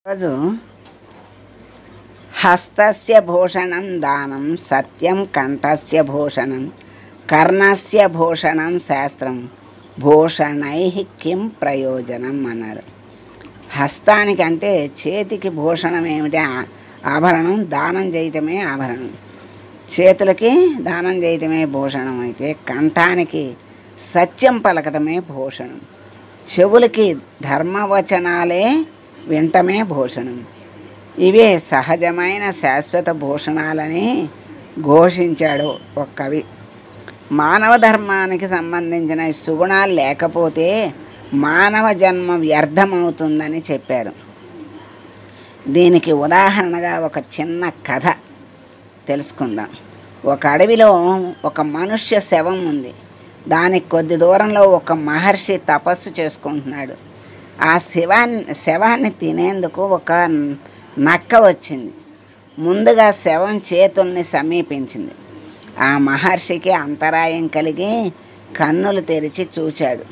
రోజు హస్తస్య భూషణం దానం సత్యం కంఠస్య భూషణం కర్ణస్య భూషణం శాస్త్రం భూషణై కిం ప్రయోజనం అన్నారు. హస్తానికి అంటే చేతికి భూషణం ఏమిటి? ఆభరణం. దానం చేయటమే ఆభరణం. చేతులకి దానం చేయటమే భూషణం అయితే కంఠానికి సత్యం పలకటమే భూషణం. చెవులకి ధర్మవచనాలే వింటమే భూషణం. ఇవే సహజమైన శాశ్వత భూషణాలని ఘోషించాడు ఒక కవి. మానవ ధర్మానికి సంబంధించిన సుగుణాలు లేకపోతే మానవ జన్మ వ్యర్థమవుతుందని చెప్పారు. దీనికి ఉదాహరణగా ఒక చిన్న కథ తెలుసుకుందాం. ఒక అడవిలో ఒక మనుష్య శవం ఉంది. దానికి కొద్ది దూరంలో ఒక మహర్షి తపస్సు చేసుకుంటున్నాడు. ఆ శవాన్ని తినేందుకు ఒక నక్క వచ్చింది. ముందుగా శవం చేతుల్ని సమీపించింది. ఆ మహర్షికి అంతరాయం కలిగి కన్నులు తెరిచి చూచాడు.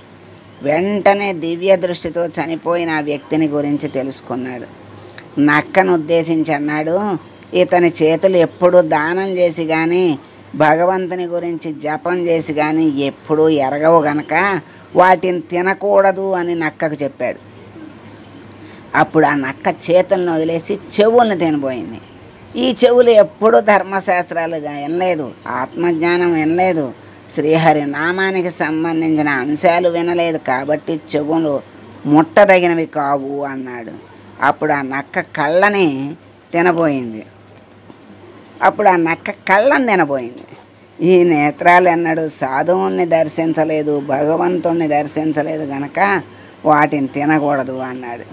వెంటనే దివ్య దృష్టితో చనిపోయిన ఆ వ్యక్తిని గురించి తెలుసుకున్నాడు. నక్కను ఉద్దేశించి అన్నాడు, ఇతని చేతులు ఎప్పుడూ దానం చేసి కానీ భగవంతుని గురించి జపం చేసి కానీ ఎప్పుడూ ఎరగవు గనక వాటిని తినకూడదు అని నక్కకు చెప్పాడు. అప్పుడు ఆ నక్క చేతులను వదిలేసి చెవుల్ని తినబోయింది. ఈ చెవులు ఎప్పుడూ ధర్మశాస్త్రాలుగా వినలేదు, ఆత్మజ్ఞానం వినలేదు, శ్రీహరి నామానికి సంబంధించిన అంశాలు వినలేదు, కాబట్టి చెవులు ముట్టదగినవి కావు అన్నాడు. అప్పుడు ఆ నక్క కళ్ళని తినబోయింది. ఈ నేత్రాలు ఎన్నడూ సాధువుల్ని దర్శించలేదు, భగవంతుణ్ణి దర్శించలేదు గనక వాటిని తినకూడదు అన్నాడు.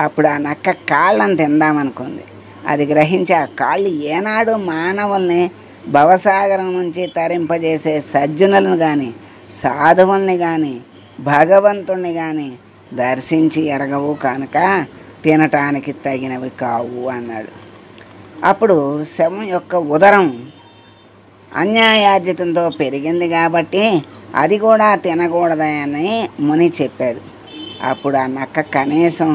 అప్పుడు ఆ నక్క కాళ్ళని తిందామనుకుంది. అది గ్రహించి ఆ కాళ్ళు ఏనాడు మానవుల్ని భవసాగరం నుంచి తరింపజేసే సజ్జనులను కానీ సాధువుల్ని కానీ భగవంతుణ్ణి కానీ దర్శించి ఎరగవు కనుక తినటానికి తగినవి కావు అన్నాడు. అప్పుడు శవం యొక్క ఉదరం అన్యాయార్జితంతో పెరిగింది కాబట్టి అది కూడా తినకూడదని ముని చెప్పాడు. అప్పుడు ఆ నక్క కనీసం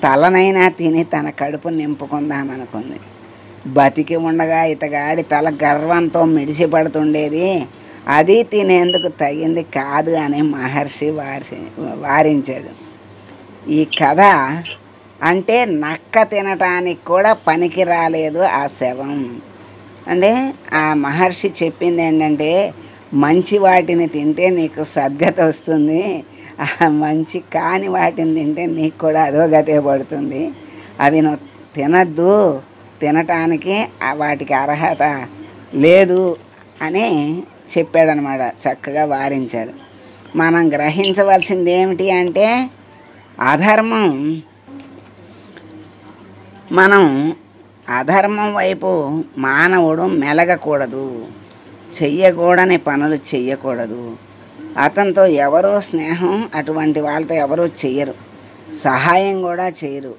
తలనైనా తిని తన కడుపు నింపుకుందామనుకుంది. బతికి ఉండగా ఇతగాడి తల గర్వంతో మిడిసిపడుతుండేది, అది తినేందుకు తగింది కాదు అని మహర్షి వారించాడు. ఈ కథ అంటే నక్క తినటానికి కూడా పనికి రాలేదు ఆ శవం. అంటే ఆ మహర్షి చెప్పింది ఏంటంటే, మంచి వాటిని తింటే నీకు సద్గతి వస్తుంది, మంచి కాని వాటిని తింటే నీకు కూడా అధోగతే పడుతుంది, అవి నువ్వు తినద్దు, తినటానికి వాటికి అర్హత లేదు అని చెప్పాడనమాట. చక్కగా వారించాడు. మనం గ్రహించవలసింది ఏమిటి అంటే అధర్మం వైపు మానవుడు మెలగకూడదు, చెయ్యకూడని పనులు చెయ్యకూడదు. అతనితో ఎవరో స్నేహం, అటువంటి వాళ్ళతో ఎవరూ చెయ్యరు, సహాయం కూడా చేయరు.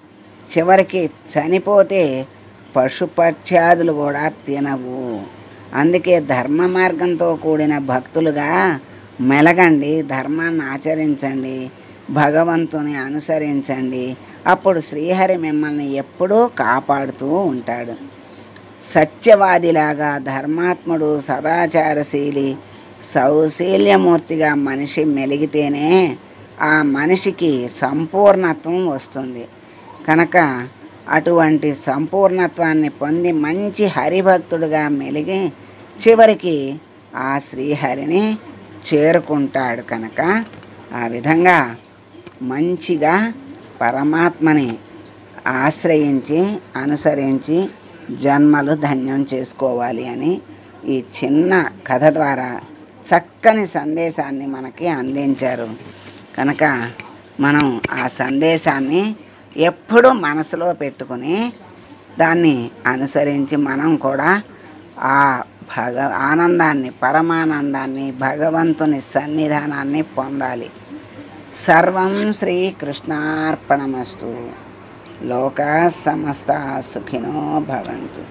చివరికి చనిపోతే పశుపక్ష్యాదులు కూడా తినవు. అందుకే ధర్మ మార్గంతో కూడిన భక్తులుగా మెలగండి, ధర్మాన్ని ఆచరించండి, భగవంతుని అనుసరించండి. అప్పుడు శ్రీహరి మిమ్మల్ని ఎప్పుడూ కాపాడుతూ ఉంటాడు. సత్యవాదిలాగా ధర్మాత్ముడు, సదాచారశీలి, సౌశీల్యమూర్తిగా మనిషి మెలిగితేనే ఆ మనిషికి సంపూర్ణత్వం వస్తుంది. కనుక అటువంటి సంపూర్ణత్వాన్ని పొంది మంచి హరిభక్తుడుగా మెలిగి చివరికి ఆ శ్రీహరిని చేరుకుంటాడు. కనుక ఆ విధంగా మంచిగా పరమాత్మని ఆశ్రయించి అనుసరించి జన్మలు ధన్యం చేసుకోవాలి అని ఈ చిన్న కథ ద్వారా చక్కని సందేశాన్ని మనకి అందించారు. కనుక మనం ఆ సందేశాన్ని ఎప్పుడూ మనసులో పెట్టుకుని దాన్ని అనుసరించి మనం కూడా ఆ ఆనందాన్ని, పరమానందాన్ని, భగవంతుని సన్నిధానాన్ని పొందాలి. సర్వం శ్రీకృష్ణార్పణమస్తు. లోకా సమస్తా సుఖినో భవంతు.